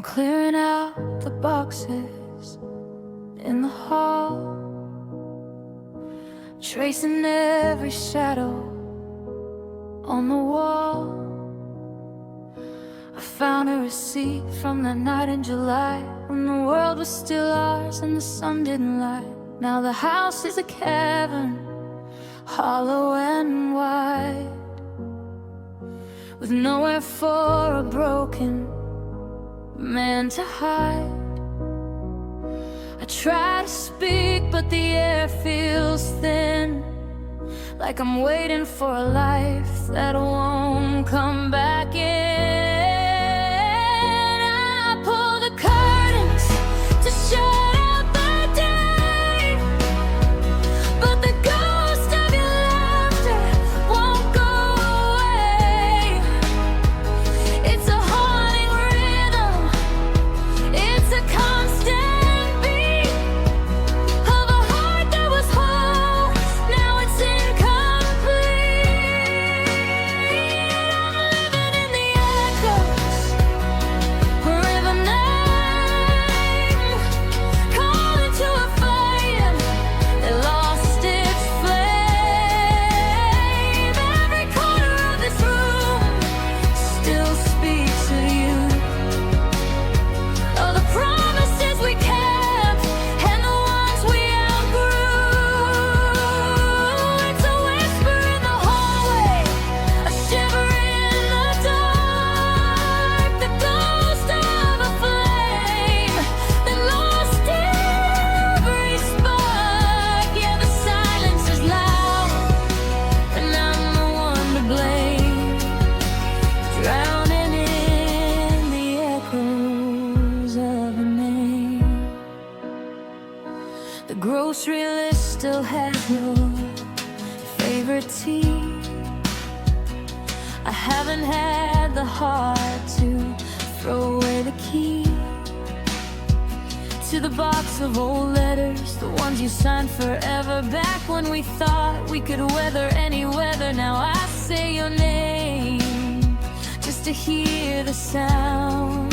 clearing out the boxes in the hall, tracing every shadow on the wall. I found a receipt from that night in July, when the world was still ours and the sun didn't lie. Now the house is a cavern, hollow and wide, with nowhere for a broken man to hide. I try to speak, but the air feels thin, like I'm waiting for a life that won't come back in. I pull the curtains to shut out the day, but the ghost of your laughter won't go away. It's a haunting rhythm, it's a constant beat of a heart that was whole, now it's incomplete. I'm living in the echoes, river name, calling to a fire that lost its flame. Every corner of this room still speaks of you. Oh, the promises we kept and the ones we outgrew. It's a whisper in the hallway, a shiver in the dark, the ghost of a flame that lost every spark. Yeah, the silence is loud, and I'm the one to blame, drowning in the echoes of a name. The grocery list still has your favorite tea. I haven't had the heart to throw away the key to the box of old letters, the ones you signed forever back when we thought we could weather any weather. Now I say your name just to hear the sound,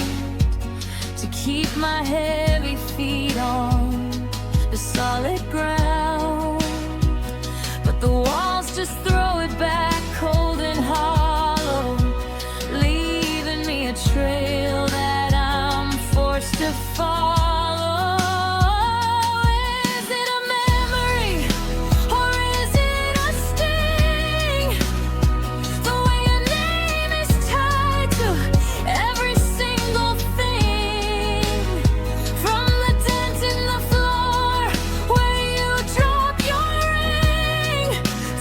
to keep my heavy feet on the solid ground. But the walls just throw it back cold and hollow, leaving me a trail that I'm forced to follow. Is it a memory or is it a sting? The way your name is tied to every single thing, from the dent in the floor where you drop your ring,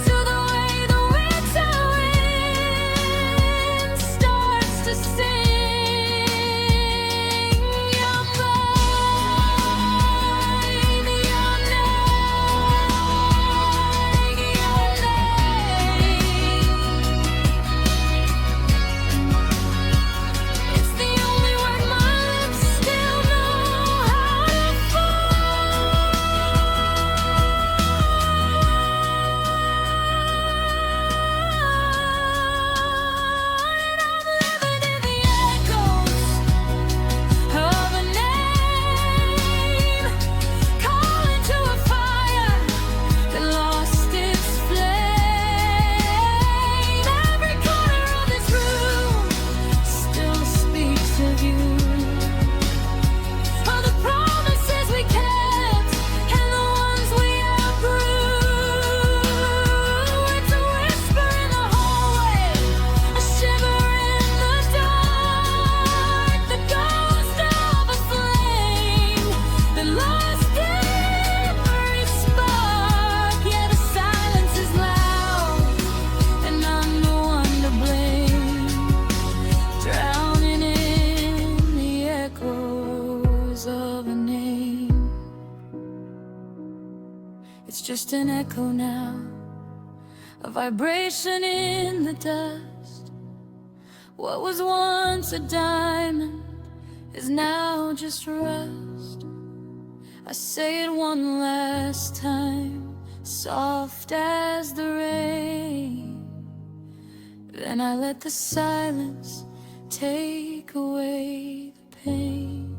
to the way the winter wind starts to sing. You're mine, your name, your name. It's the only word my lips still know how to find. I'm living in the echoes of a name, calling to a fire that lost its flame. Every corner of this room still speaks of you. All the promises we kept and the ones we outgrew. It's a whisper in the hallway, a shiver in the dark, the ghost of a flame that lost every spark. Yeah, the silence is loud, and I'm the one to blame, drowning in the echoes of a name. It's just an echo now, a vibration in the dust. What was once a diamond is now just rust. I say it one last time, soft as the rain. Then I let the silence take away the pain.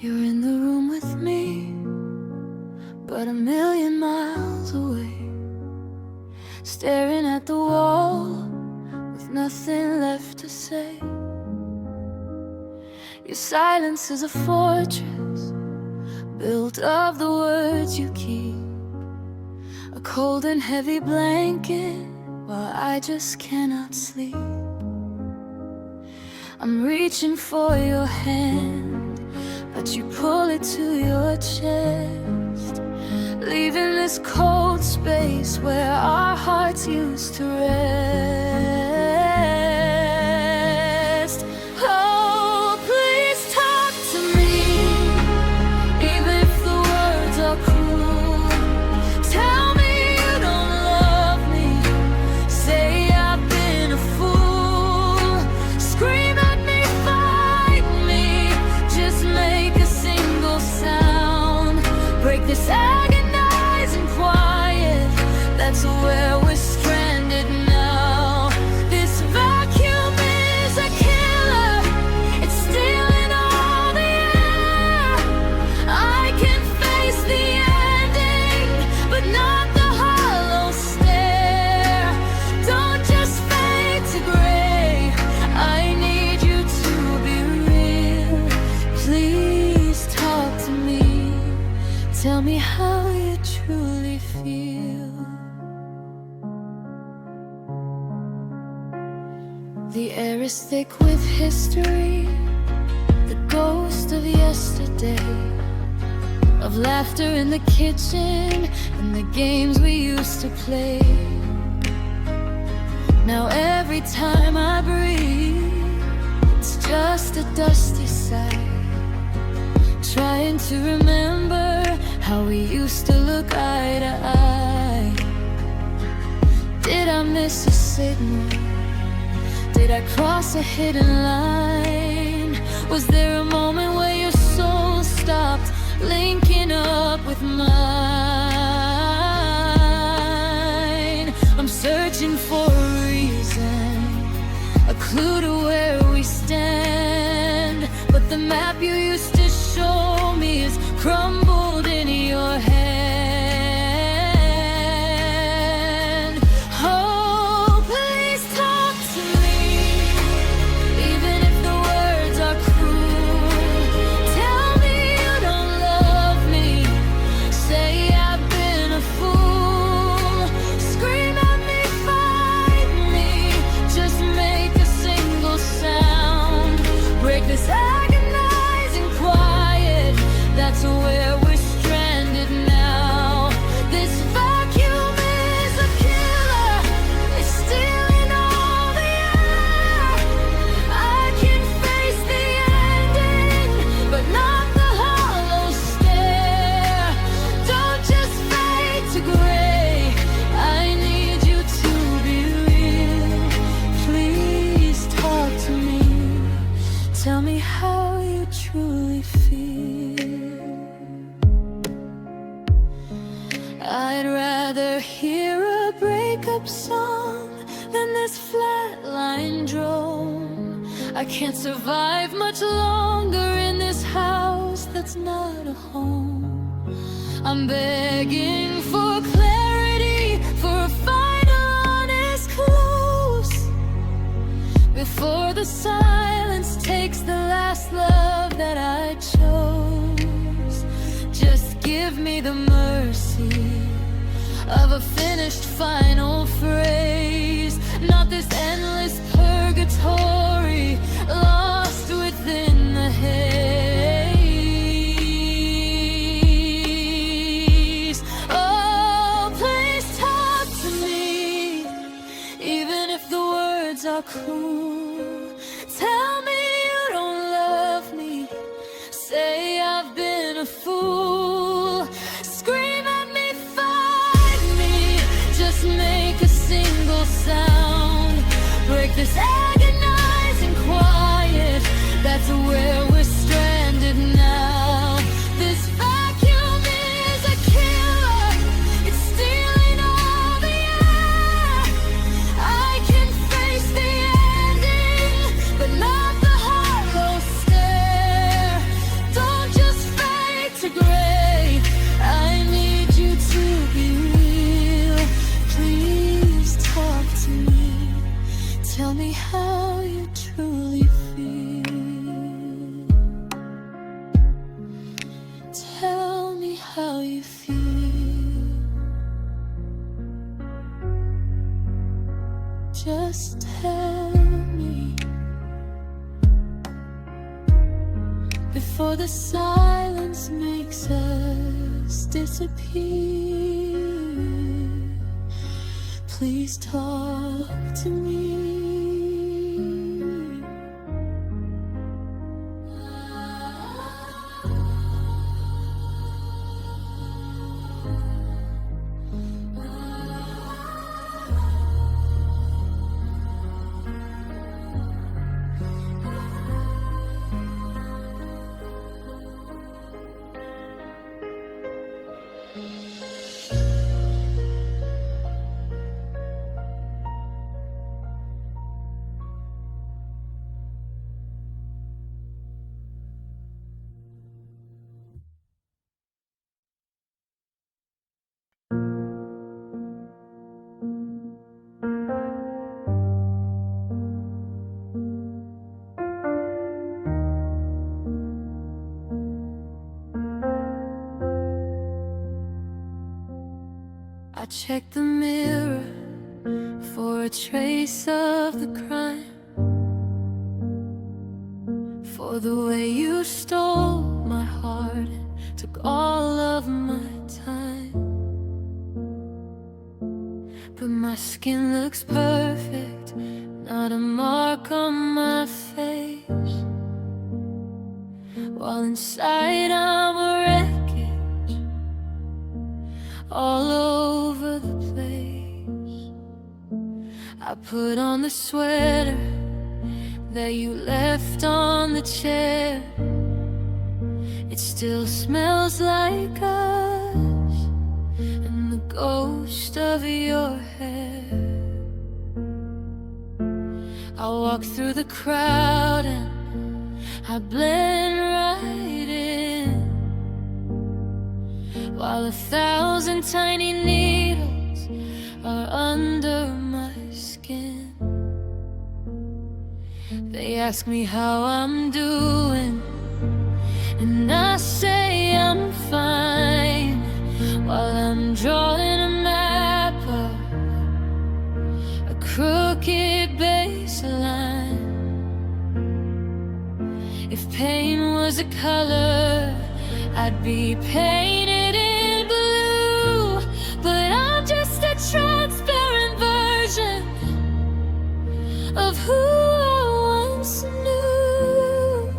You're in the room with me, but a million miles away, staring at the wall with nothing left to say. Your silence is a fortress built of the words you keep, a cold and heavy blanket while I just cannot sleep. I'm reaching for your hand, but you pull it to your chest, leaving this cold space where our hearts used to rest. Oh, please talk to me, even if the words are cruel. Tell me you don't love me, say I've been a fool. Scream at me, fight me, just make a single sound. Break this agonizing quiet, that's where we're stranded now. This vacuum is a killer, it's stealing all the air. I can face the ending, but not the hollow stare. Don't just fade to gray, I need you to be real. Please talk to me, tell me how you truly feel. The air is thick with history, the ghost of yesterday, of laughter in the kitchen and the games we used to play. Now every time I breathe, it's just a dusty sigh, trying to remember how we used to look eye to eye. Did I miss a signal? Did I cross a hidden line? Was there a moment where your soul stopped linking up with mine? I'm searching for a reason, a clue to where we stand, but the map you used to show me is crumbled in your hand. Oh, please talk to me, even if the words are cruel. Tell me you don't love me, say I've been a fool. Scream at me, fight me, just make a single sound. Break this agonizing quiet, that's where we're stranded now. This vacuum is a killer, it's stealing all the air. I can face the ending, but not the hollow stare. Don't just fade to gray, I need you to be real. Please talk to me, tell me how you truly feel. I'd rather hear a breakup song than this flatline drone. I can't survive much longer in this house that's not a home. I'm begging for clarity, for a final honest close, before the silence takes the last love that I chose. Just give me the mercy of a finished final phrase, not this endless purgatory lost within the haze. Oh, please talk to me, even if the words are cruel. Tell me you don't love me, say I've been a fool. Scream at me, fight me, just make a single sound. break this agonizing quiet. That's where we're stranded now. This vacuum is a killer. It's stealing all the air. I can face the ending, but not the hollow stare. Don't just fade to gray. I need you to be real. Please talk to me. Tell me how you truly feel. Tell me how you feel. Just tell me before the silence makes us disappear. Please talk to me. I check the mirror for a trace of the crime, for the way you stole my heart and took all of my time. But my skin looks perfect, not a mark on my face, while inside I'm a wreckage all over the place. I put on the sweater that you left on the chair. It still smells like us and the ghost of your hair. I walk through the crowd and I blend right in, while 1,000 tiny needles are under my skin. They ask me how I'm doing, and I say I'm fine, while I'm drawing a map of a crooked baseline. If pain was a color, I'd be painted in blue, but I'm just a transparent version of who I once knew.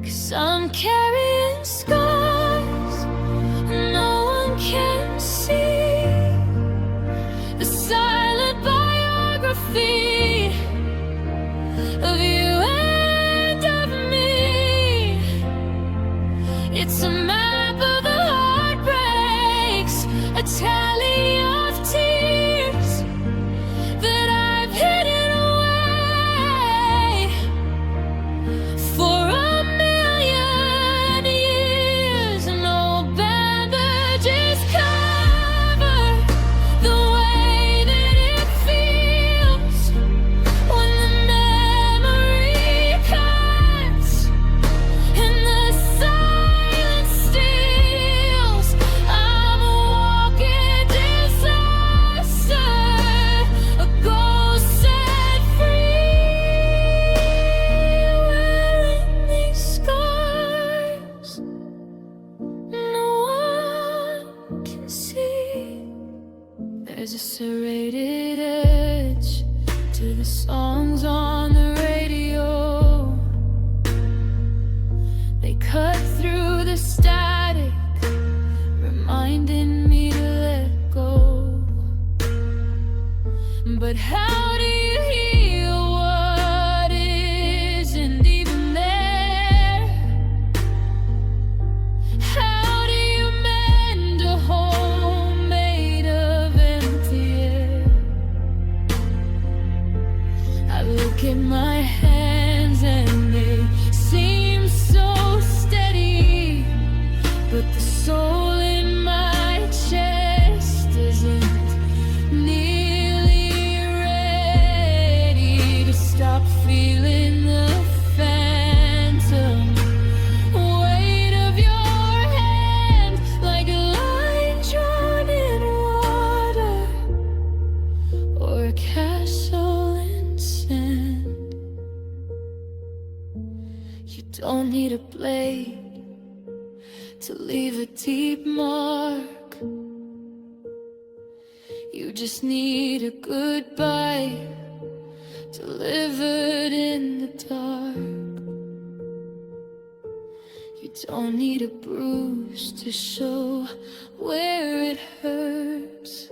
'Cause I'm carrying scars no one can see, the silent biography of you and of me. It's a map of the heartbreaks, a tally of tears that I've hidden away for a million years. No bandages cover the way that it feels when the memory cuts and the silence steals. I'm a walking disaster, a ghost set free, wearing these scars no one can see. There's a serrated edge to the songs on the radio. They cut through the static, reminding me to let go. But how do you The soul in my chest isn't nearly ready to stop feeling the phantom weight of your hand, like a line drawn in water or a castle in sand. You don't need a blade to leave a deep mark. You just need a goodbye delivered in the dark. You don't need a bruise to show where it hurts.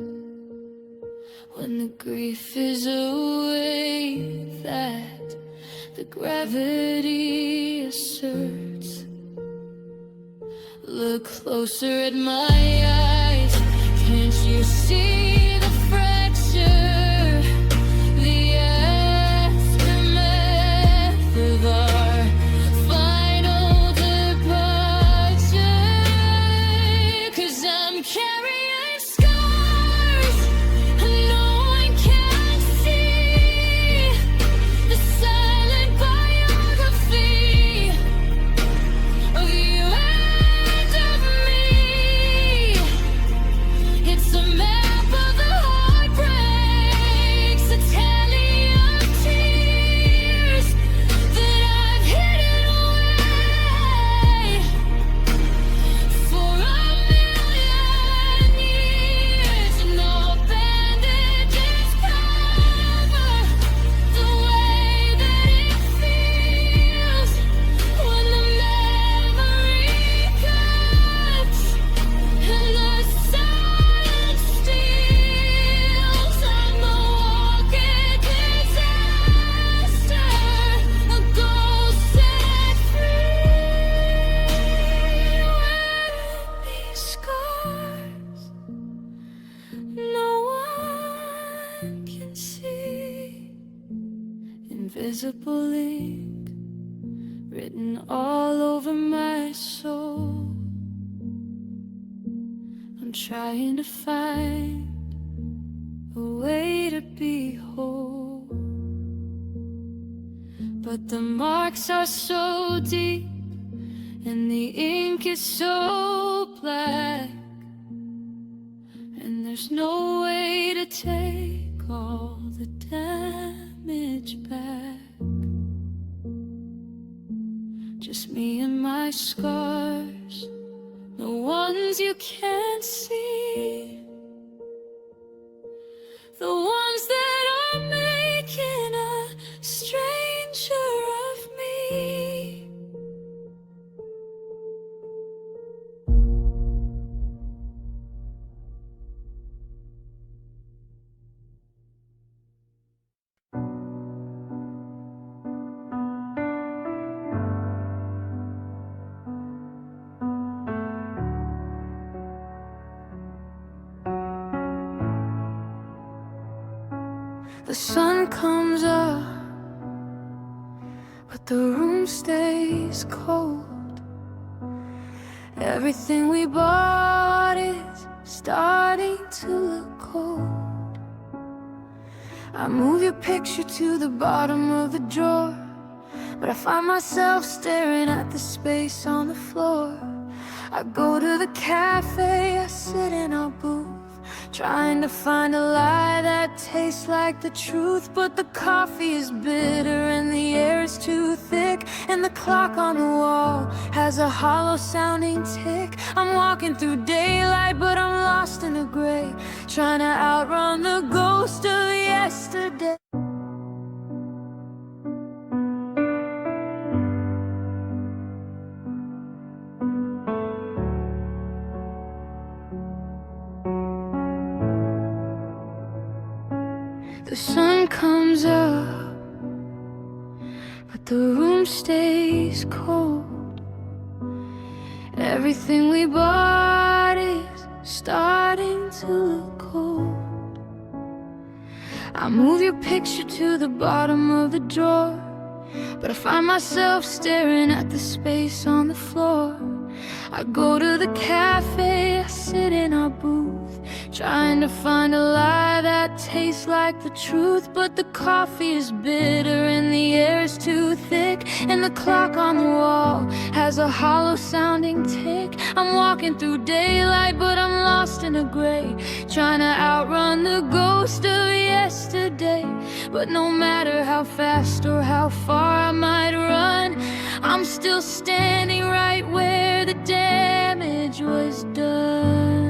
When the grief is a wave that the gravity asserts. Look closer at my eyes. Can't you see the fracture? The aftermath of our final departure. 'Cause I'm carrying scars no one can see. The silent biography of you and of me. It's a map of the heartbreaks, a tally of tears that I've hidden away for a million years. No bandages cover the way that it feels when the memory cuts and the silence steals. I'm a walking disaster, a ghost set free. Wearing these scars no one can see. Invisible ink written all over my soul. I'm trying to find a way to be whole, but the marks are so deep and the ink is so black, and there's no way to take all the damage back. Just me and my scars, the ones you can't see, the ones that are making a stranger of me. The sun comes up, but the room stays cold. Everything we bought is starting to look cold. I move your picture to the bottom of the drawer, but I find myself staring at the space on the floor. I go to the cafe, I sit in our booth, trying to find a lie that tastes like the truth. But the coffee is bitter and the air is too thick, and the clock on the wall has a hollow sounding tick. I'm walking through daylight, but I'm lost in the gray, trying to outrun the ghost of yesterday. The sun comes up, but the room stays cold. Everything we bought is starting to look cold. I move your picture to the bottom of the drawer, but I find myself staring at the space on the floor. I go to the cafe, I sit in our booth, trying to find a lie that tastes like the truth. But the coffee is bitter and the air is too thick, and the clock on the wall has a hollow sounding tick. I'm walking through daylight, but I'm lost in a gray, trying to outrun the ghost of yesterday. But no matter how fast or how far I might run, I'm still standing right where the damage was done.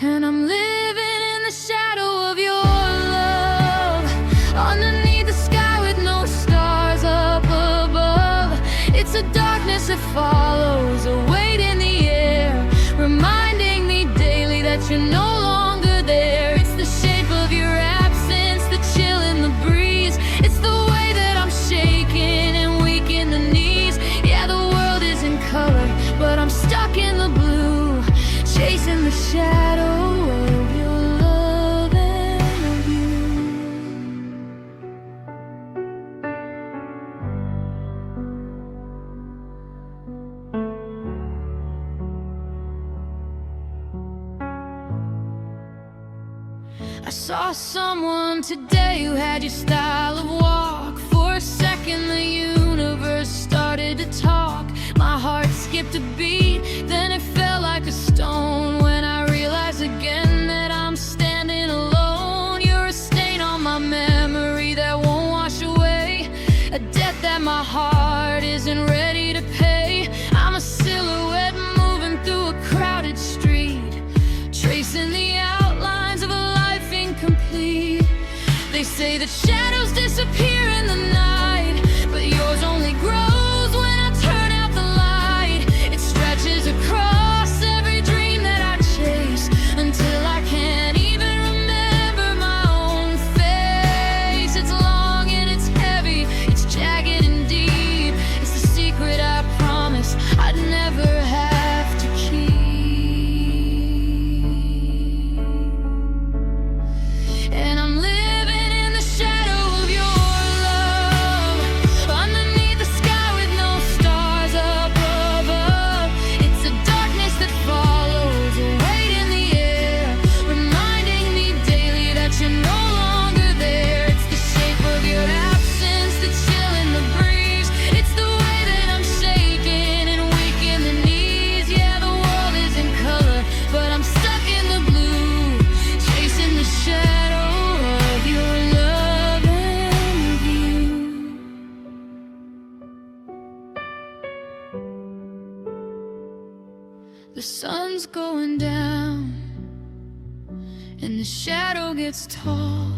And I'm living in the shadow of your love, underneath the sky with no stars up above. It's a darkness that follows, a weight in the air, reminding me daily that you're no longer there. It's the shape of your absence, the chill in the breeze. It's the way that I'm shaking and weak in the knees. Yeah, the world is in color, but I'm stuck in the blue, chasing the shadow of your love and of you. I saw someone today who had your style of walk. For a second the universe started to talk. My heart skipped a beat, then it fell like a stone when I realized again that I'm standing alone. You're a stain on my memory that won't wash away, a debt that my heart isn't ready to pay. I'm a silhouette moving through a crowded street, tracing the outlines of a life incomplete. They say that shadows disappear in the night, but yours only grows when I turn out the light. It stretches across every dream that I chase, until I can't even remember my own face. It's long and it's heavy, it's jagged and deep. It's the secret I promised I'd never have to keep. And I'm living in the shadow of your love, underneath the sky with no stars up above. It's a darkness that follows, a weight in the air, reminding me daily that you're no longer there. It's the shape of your absence, the chill in the breeze. It's the way that I'm shaking and weak in the knees. Yeah, the world is in color, but I'm stuck in the blue, chasing the shadow of your love and of you. The sun's going down and the shadow gets tall.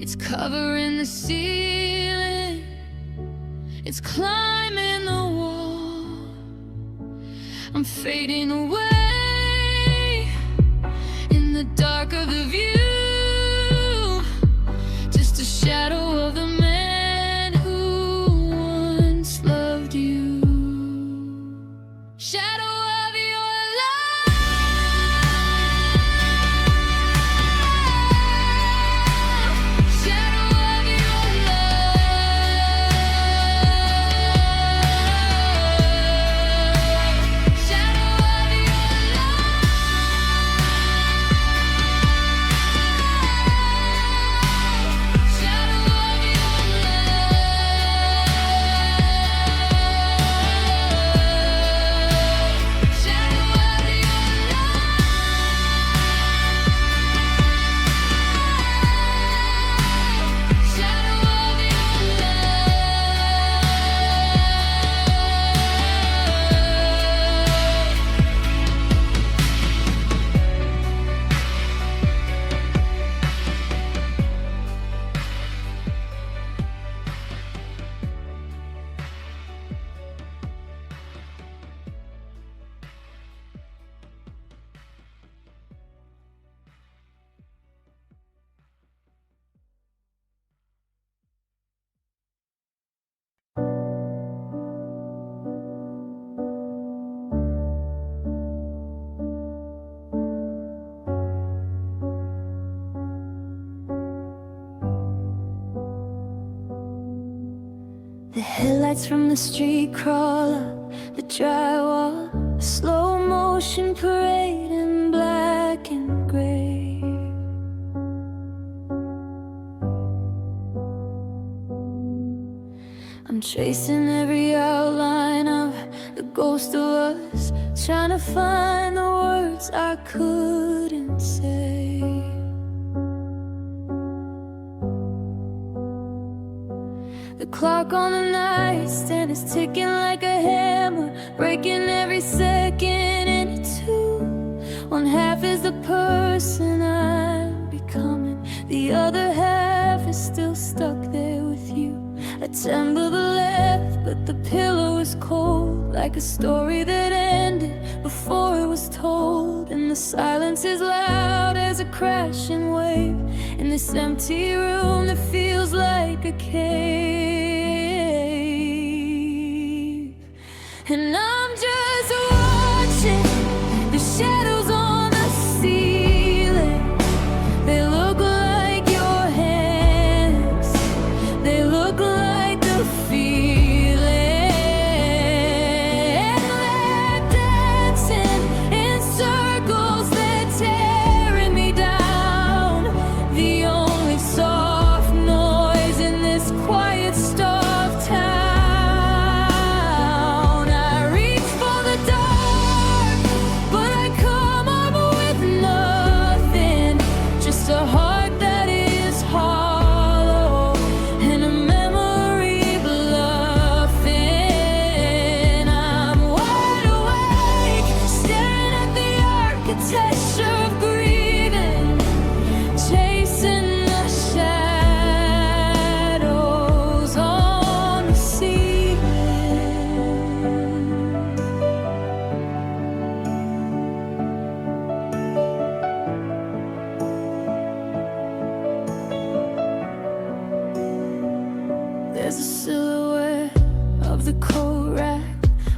It's covering the ceiling, it's climbing the wall. I'm fading away in the dark of the view, just a shadow of the man who once loved you. Shadow of your love, shadow of your love, shadow of your The headlights from the street crawl up the drywall, a slow motion parade in black and gray. I'm tracing every outline of the ghost of us, trying to find the words I couldn't say. The clock on the nightstand is ticking like a hammer, breaking every second into two. One half is the person I'm becoming, the other half is still stuck there with you. A temper left, but the pillow is cold, like a story that ended before it was told. And the silence is loud as a crashing wave in this empty room that feels like a cave. And I'm just watching the shadows on the ceiling. They look like your hands, they look like the feeling. And they're dancing in circles, they're tearing me down. The only soft noise in this quiet, starved town. I reach for the dark, but I come up with nothing. Just a heart that is hollow and a memory bluffing. I'm wide awake, staring at the architecture of grieving, chasing the shadows on the ceiling. There's a silhouette of the coat rack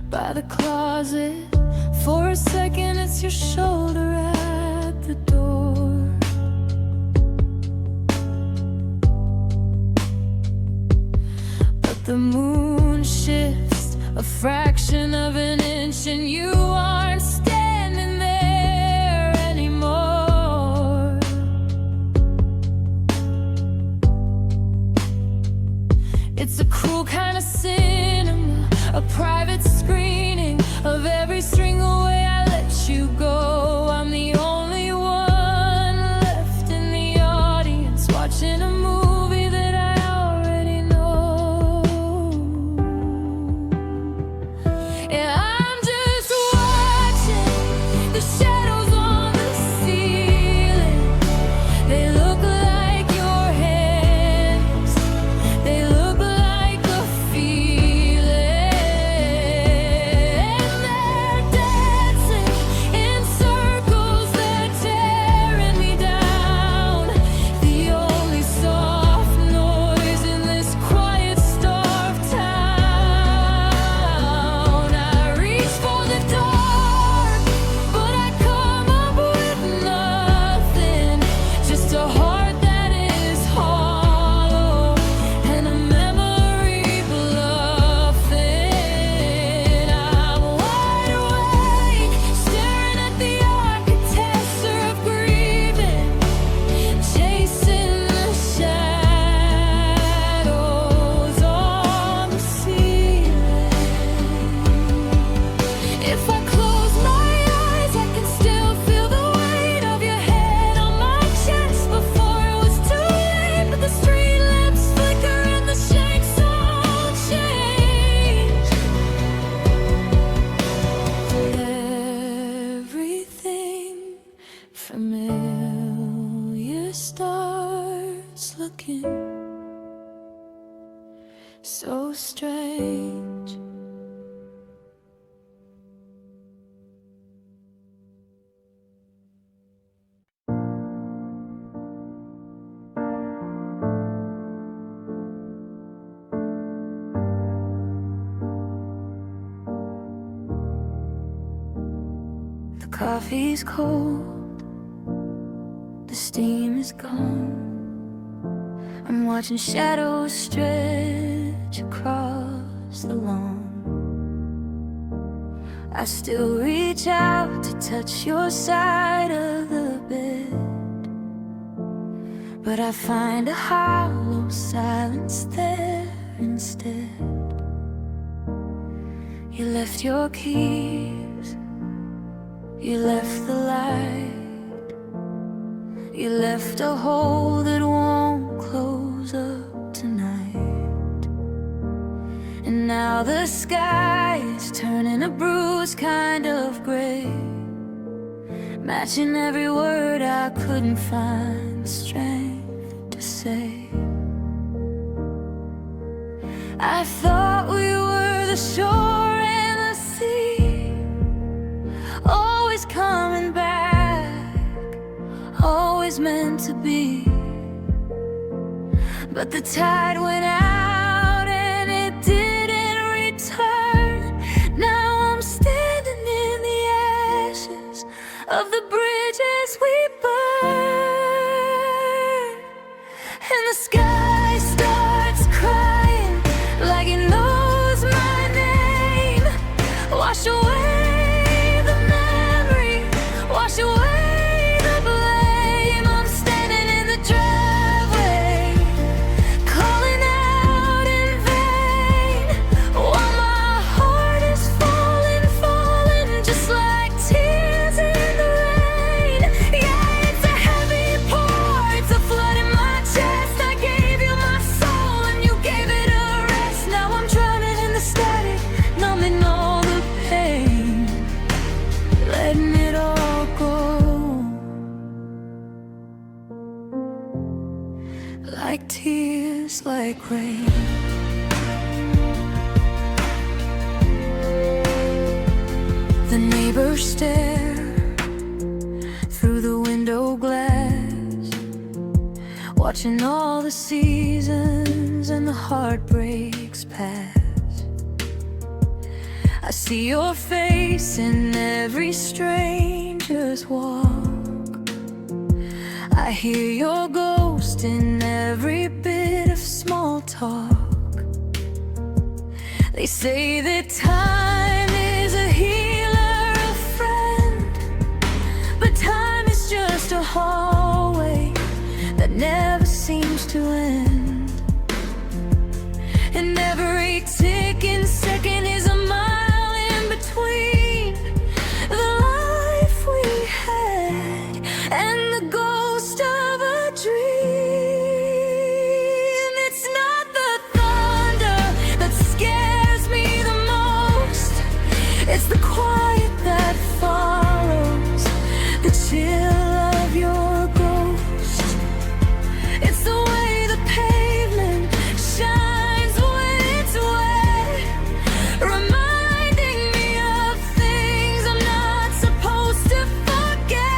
by the closet. For a second it's your shoulder at the door. But the moon shifts a fraction of an inch, and you aren't standing there anymore. It's a cruel kind of cinema, a private screening of every single way I let you go. I'm the only one left in the audience, watching a movie that I already know. Yeah, I'm just watching the shadows on the ceiling. They look like your hands, they look like a feeling. And they're dancing in circles, they're tearing me down. The only soft noise in this quiet, starved town. I reach for the dark, but I come up with nothing. Just a heart that is hollow and a memory bluffing. I'm wide awake, staring at the architecture of grieving, chasing the shadows on the ceiling. If I close my eyes, I can still feel the weight of your head on my chest before it was too late. But the street lamps flicker and the shakes all change. Everything familiar starts looking so strange. The coffee's cold, the steam is gone. I'm watching shadows stretch across last alone. I still reach out to touch your side of the bed, but I find a hollow silence there instead. You left your keys, you left the light, you left a hole that won't close up tonight. And now the sky is turning a bruised kind of gray, matching every word I couldn't find the strength to say. I thought we were the shore and the sea, always coming back, always meant to be. But the tide went out and it didn't return. Now I'm standing in the ashes of the bridges we burn, and the sky starts crying like it knows my name. Wash away the memory, wash away the blame. I'm standing in the driveway, calling out in vain, while my heart is falling, falling, just like tears in the rain. Yeah, it's a heavy pour, it's a flood in my chest. I gave you my soul and you gave it a rest. Now I'm drowning in the static, numbing all the pain, letting it all go. Like tears, like rain. The neighbors stare through the window glass, watching all the seasons and the heartbreaks pass. I see your face in every stranger's walk, I hear your ghost in every bit of small talk. They say that time is a healer, a friend, but time is just a hallway that never seems to end. And every ticking second is a mile in between the life we had and the ghost of a dream. It's not the thunder that scares me the most, it's the quiet that follows the chill of your ghost. It's the way the pavement shines when it's wet, reminding me of things I'm not supposed to forget.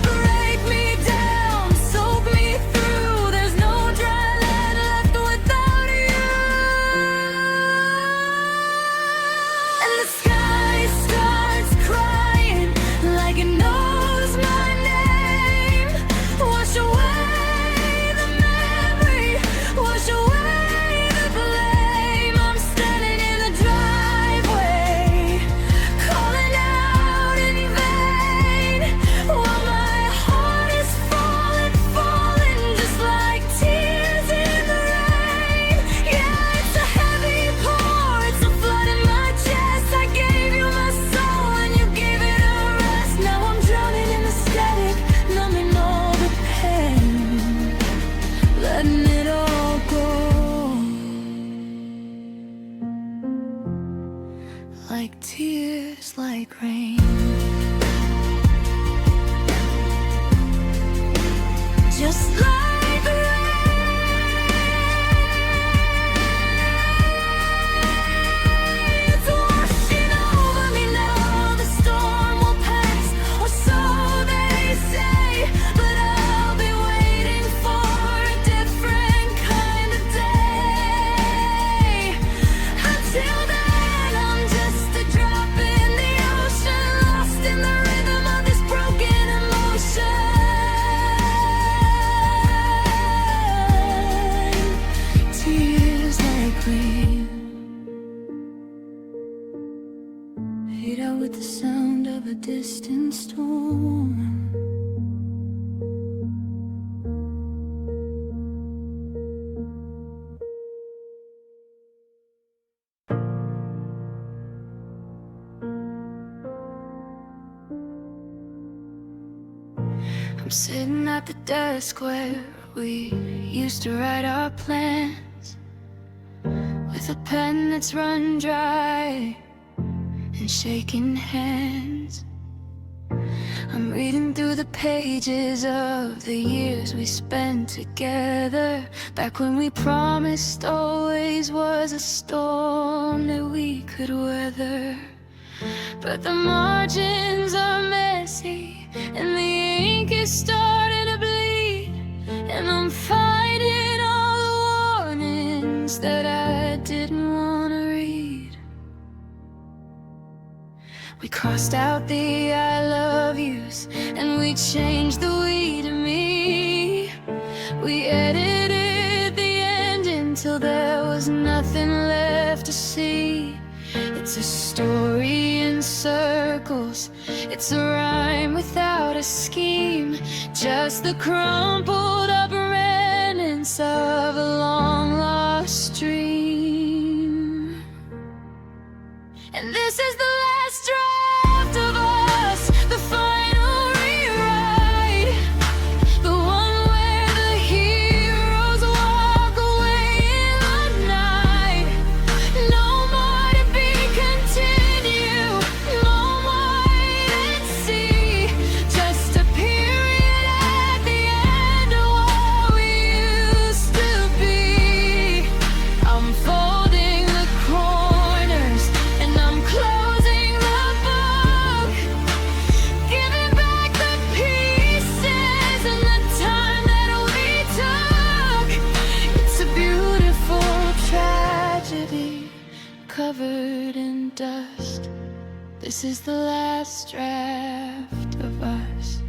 Break me down, soak me through, there's no dry land left without you. And the sky starts crying like it knows my name. Wash away the memory, wash away the blame. I'm standing in the driveway, calling out in vain, while my heart is falling, falling, just like tears in the rain. Yeah, it's a heavy pour, it's a flood in my chest. I gave you my soul and you gave it a rest. Now I'm drowning in the static, numbing all the pain, letting it all go. Like tears, like rain. Just like the rain, it's washing over me now. The storm will pass, or so they say, but I'll be waiting for a different kind of day. Until then, I'm just a drop in the ocean, lost in the rhythm of this broken emotion. dream. Fade out with the sound of a distant storm. I'm sitting at the desk where we used to write our plans, with a pen that's run dry and shaking hands. I'm reading through the pages of the years we spent together, back when we promised always was a storm that we could weather. But the margins are messy and the ink is starting to bleed, and I'm fighting all the warnings that I didn't want to read. We crossed out the I love yous and we changed the we to me. We edited the end until there was nothing left to see. It's a story in circles, it's a rhyme without a scheme, just the crumpled up remnants of a long lost dream. And this is the last draft of us, the final rewrite, the one where the heroes walk away in the night. No more to be continued, no more wait and see, just a period at the end of what we used to be. I'm folding the corners and I'm closing the book, giving back the pieces and the time that we took. It's a beautiful tragedy covered in dust. This is the last draft of us.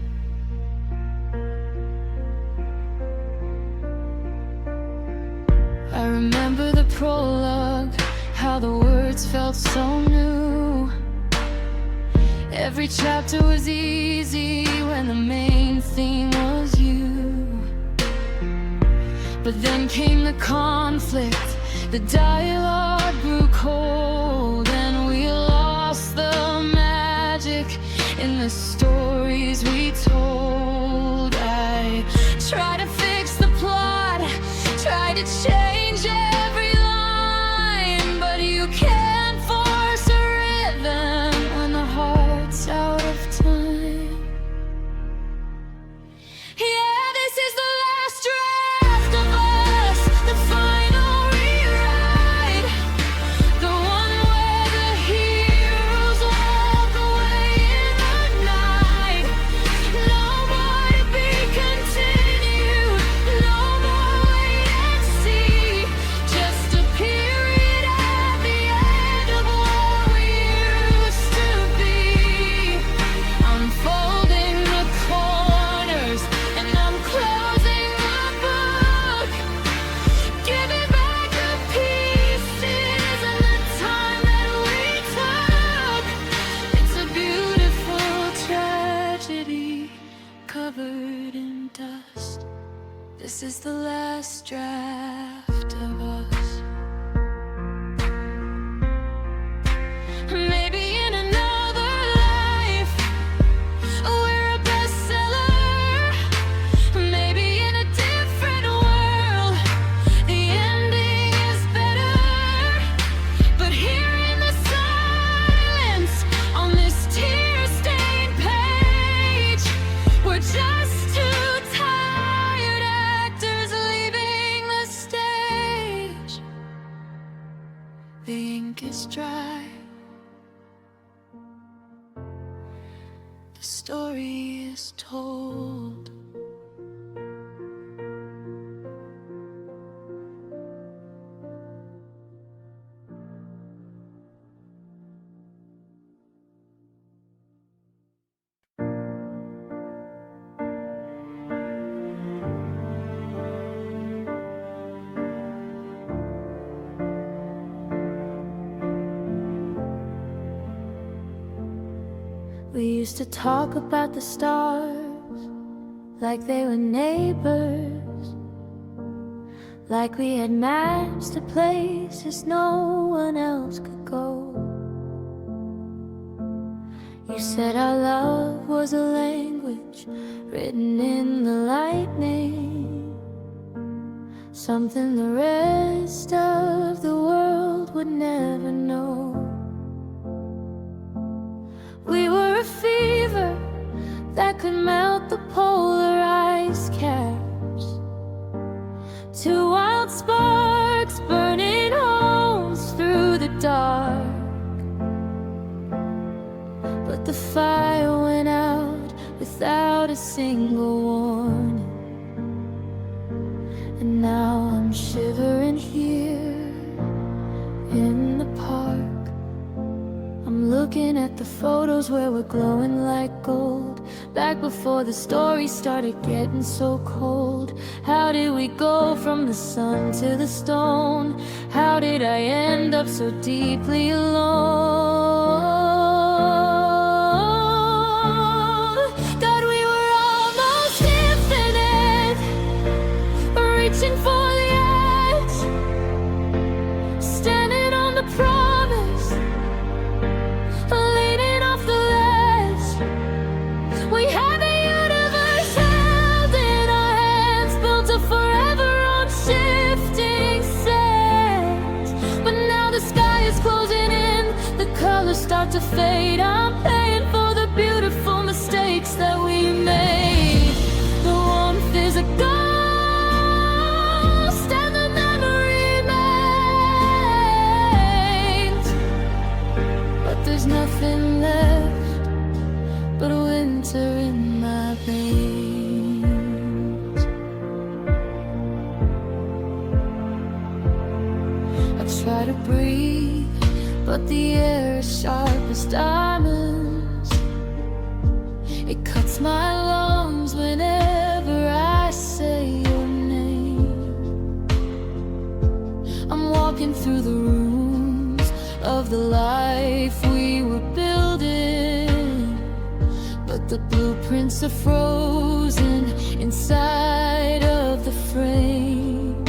I remember the prologue, how the words felt so new. Every chapter was easy when the main theme was you. But then came the conflict, the dialogue grew cold, and we lost the magic in the stories we told. I tried to fix the plot, tried to change every line, but you can't force a rhythm when the heart's out of time. Yeah, this is the last draft of us, the final rewrite, the one where the heroes walk away in the night. No more to be continued, no more wait and see, just a period at the end of what we used to be. I'm folding the corners and I'm closing the book, giving back the pieces and the time that we took. It's a beautiful tragedy covered in dust. This is the last draft of us. Maybe in another life we're a bestseller. Maybe in a different world the ending is better. But here in the silence on this tear-stained page, we're just two tired actors leaving the stage. The ink is dry, the story is told. used to talk about the stars like they were neighbors, like we had maps to places no one else could go. You said our love was a language written in the lightning, something the rest of the world would never know. We were a fever that could melt the polar ice caps, two wild sparks burning holes through the dark. But the fire went out without a single warning, and now I'm shivering here in the park. I'm looking at the photos where we're glowing like gold, back before the story started getting so cold. How did we go from the sun to the stone? How did I end up so deeply alone? God, we were almost infinite, reaching for the edge, standing on the promise, leaning off the ledge. We had the universe held in our hands, built a forever on shifting sands. But now the sky is closing in, the colors start to fade. I'm paying for the beautiful mistakes that we made. The warmth is a ghost and the memory remains, but there's nothing left but winter in my veins. I try to breathe, but the air is sharp as diamonds. It cuts my lungs whenever I say your name. I'm walking through the rooms of the life we were building, but the blueprints are frozen inside of the frame.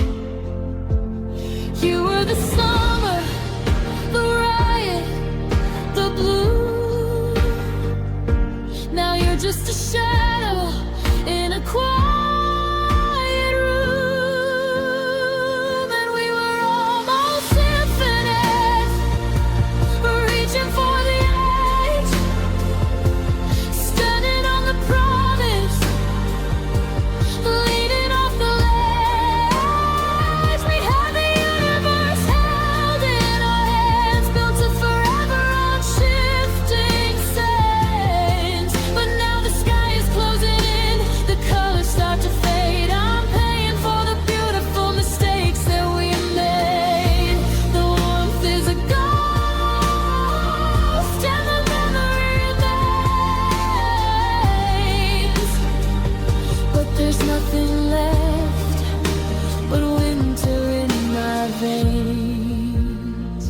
You were the summer, the riot, the blue. Now you're just a shadow in a quiet room. And we were almost infinite, reaching for the edge, standing on the promise, leaning off the ledge. We had the universe held in our hands, built a forever on shifting sands. But now the sky is closing in, the colors start to fade. I'm paying for the beautiful mistakes that we made. The warmth is a ghost and the memory remains, but there's nothing left but winter in my veins.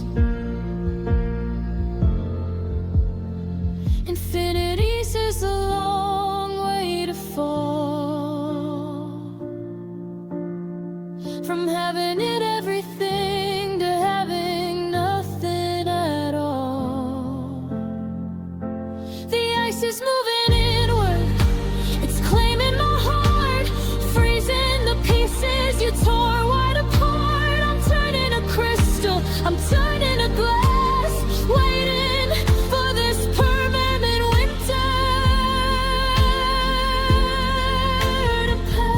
Infinity's is a long way to fall, from having it everything to having nothing at all. The ice is moving inward, it's claiming my heart, freezing the pieces you tore wide apart. I'm turning a crystal, I'm turning a glass, waiting for this permanent winter to pass.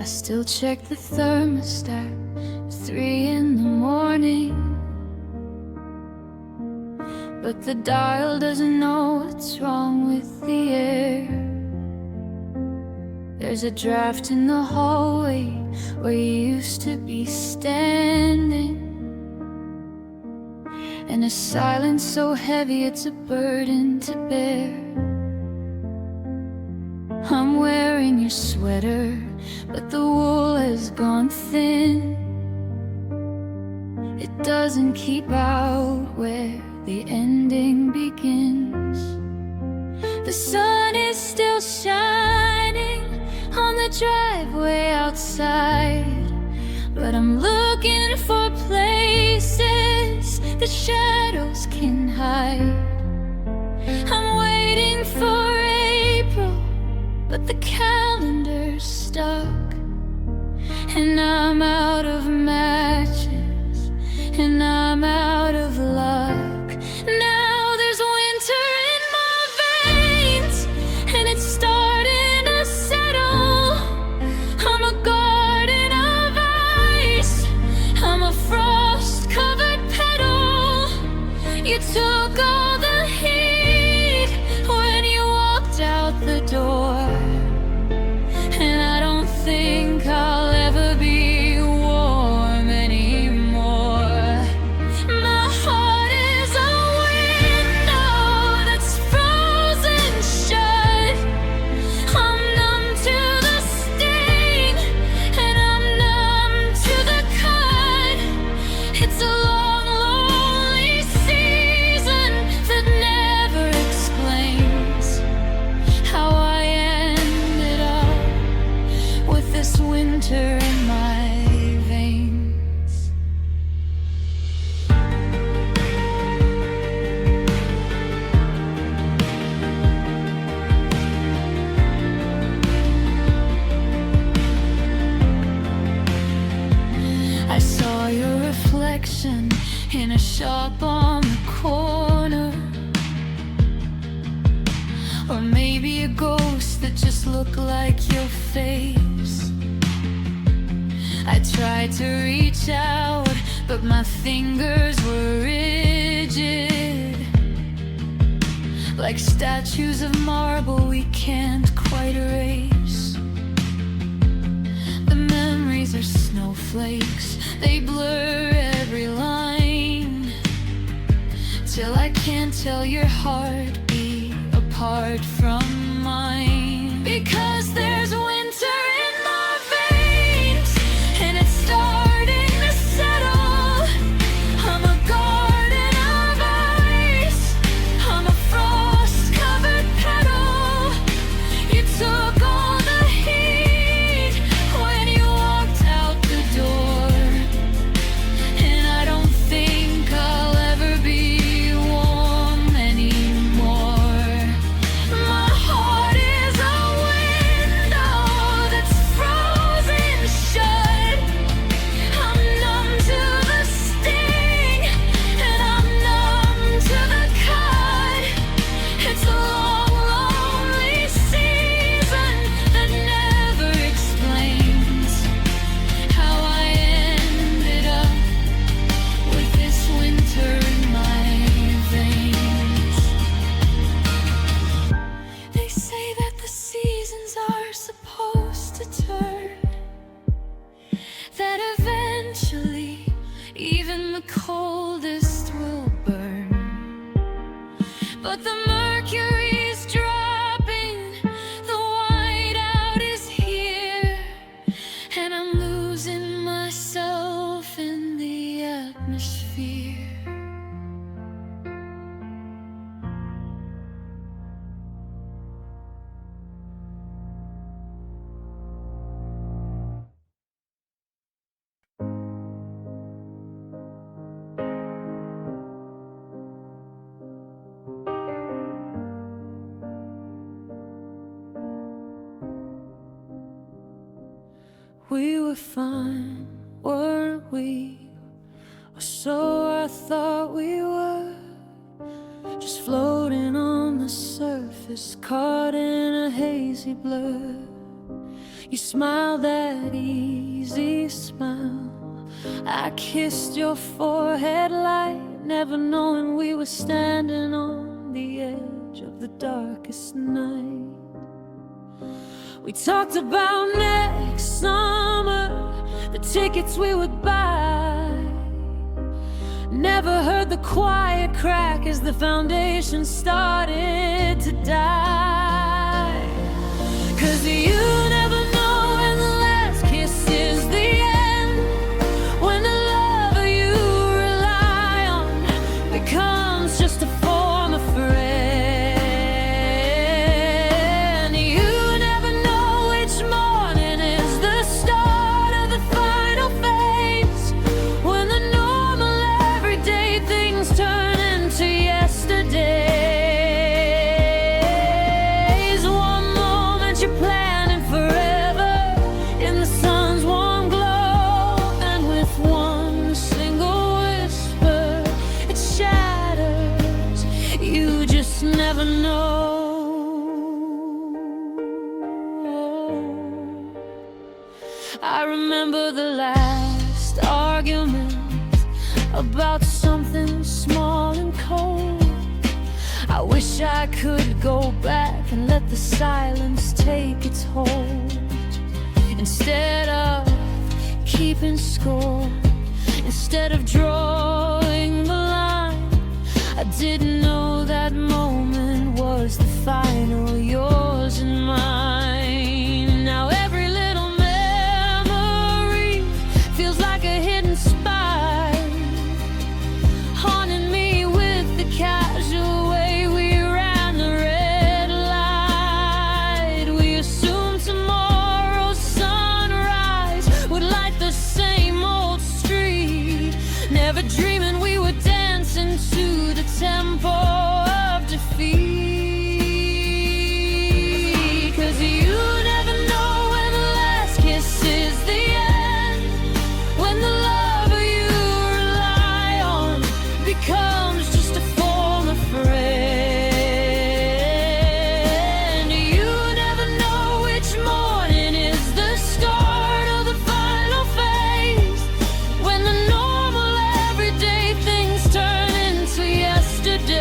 I still check the thermostat at 3 in the morning. but the dial doesn't know what's wrong with the air. There's a draft in the hallway where you used to be standing, and a silence so heavy it's a burden to bear. I'm wearing your sweater, but the wool has gone thin. It doesn't keep out where the ending begins. The sun is still shining on the driveway outside, but I'm looking for places the shadows can hide. I'm waiting for April, but the calendar's stuck, and I'm out of matches, and I'm out of luck. Now there's winter in my veins, and it's starting to settle. I'm a garden of ice, I'm a frost-covered petal. You took all the heat when you walked out the door, and I don't think I'll ever be warm anymore. My heart is a window that's frozen shut. I'm numb to the sting, and I'm numb to the cut. It's a long, lonely season that never explains how I ended up with this winter in my veins. I saw your reflection in a shop on the corner, or maybe a ghost that just looked like your face. I tried to reach out, but my fingers were rigid, like statues of marble we can't quite erase. The memories are snowflakes, they blur every line, till I can't tell your heartbeat apart from mine. Because there's winter in my veins, and it's starting to settle. I'm a garden of ice, I'm a frost-covered petal. You took all the heat when you walked out the door, and I don't think I'll ever be warm anymore. My heart is a window that's frozen shut. I'm numb to the sting, and I'm numb to the cut. It's a long, lonely season that never explains how I ended up with this winter in my veins. They say that the seasons are supposed to turn, that eventually even the coldest will burn. But the mercury's dropping, the whiteout is here, and I'm losing myself in the atmosphere. We were fine, weren't we? Or so I thought we were. Just floating on the surface, caught in a hazy blur. You smiled that easy smile, I kissed your forehead lightning never knowing we were standing on the edge of the darkest night. We talked about next summer, the tickets we would buy. Never heard the quiet crack as the foundation started to die. 'Cause you never know when the last kiss is the end, when the lover you rely on becomes just a form of friend. You never know which morning is the start of the final phase, when the normal everyday things turn into yesterdays. One moment you're planning forever in the sun's warm glow, and with one single whisper it shatters. You just never know. I remember the last argument about something small and cold. I wish I could go back and let the silence take its hold. Instead of keeping score, instead of drawing the line, I didn't know that moment was the final, yours and mine. Now every little memory feels like a hidden spine, haunting me with the casual way we ran the red light. We assumed tomorrow's sunrise would light the same old street, never dreaming we would dance into the tempo of defeat. 'Cause you never know when the last kiss is the end, when the lover you rely on becomes just a form of friend. You never know which morning is the start of the final phase, when the normal everyday things turn into yesterdays.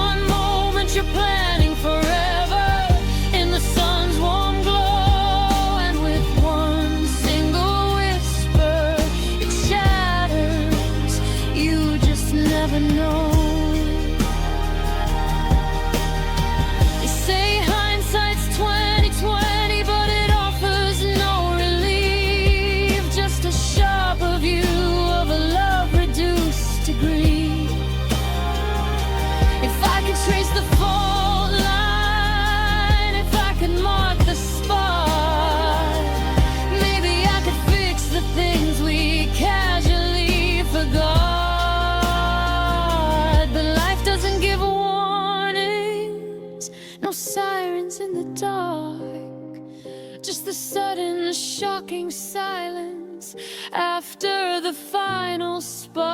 One moment you're planning forever in the sun's warm glow, and with one single whisper it shatters. You just never know. They say hindsight's 20/20, but it offers no relief, just a sharper view of a love reduced to grief. If I could trace the fault line, if I could mark the spot, maybe I could fix the things we casually forgot. But life doesn't give warnings, no sirens in the dark, just the sudden shocking silence after the final spark.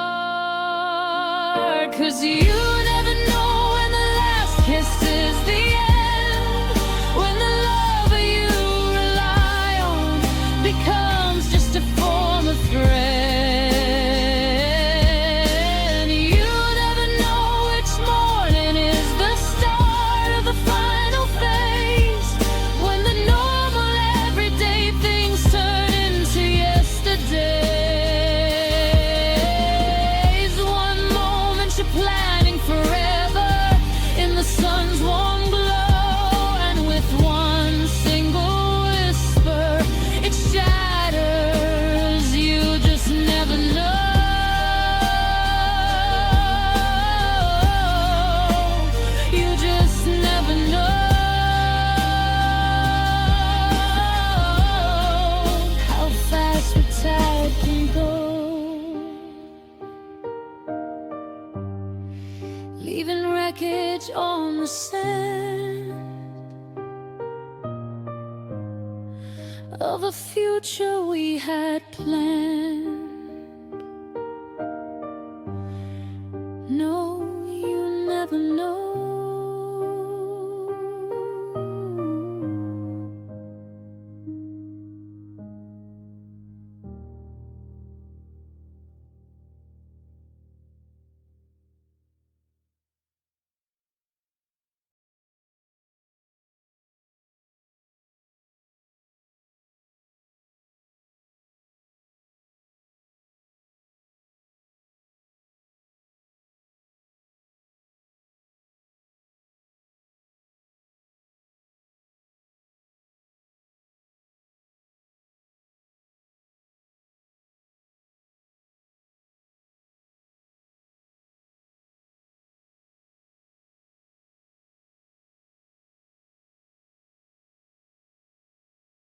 'Cause you never know when the last kiss is the end, when the lover you rely on becomes just a form of friend. You never know which morning is the start of the final phase, when the normal everyday things turn into yesterdays. One moment you're planning forever in the sun's warm glow, and with one single whisper it shatters. You just never know. You just never know how fast the tide can go, leaving wreckage on the sand of a future we had planned.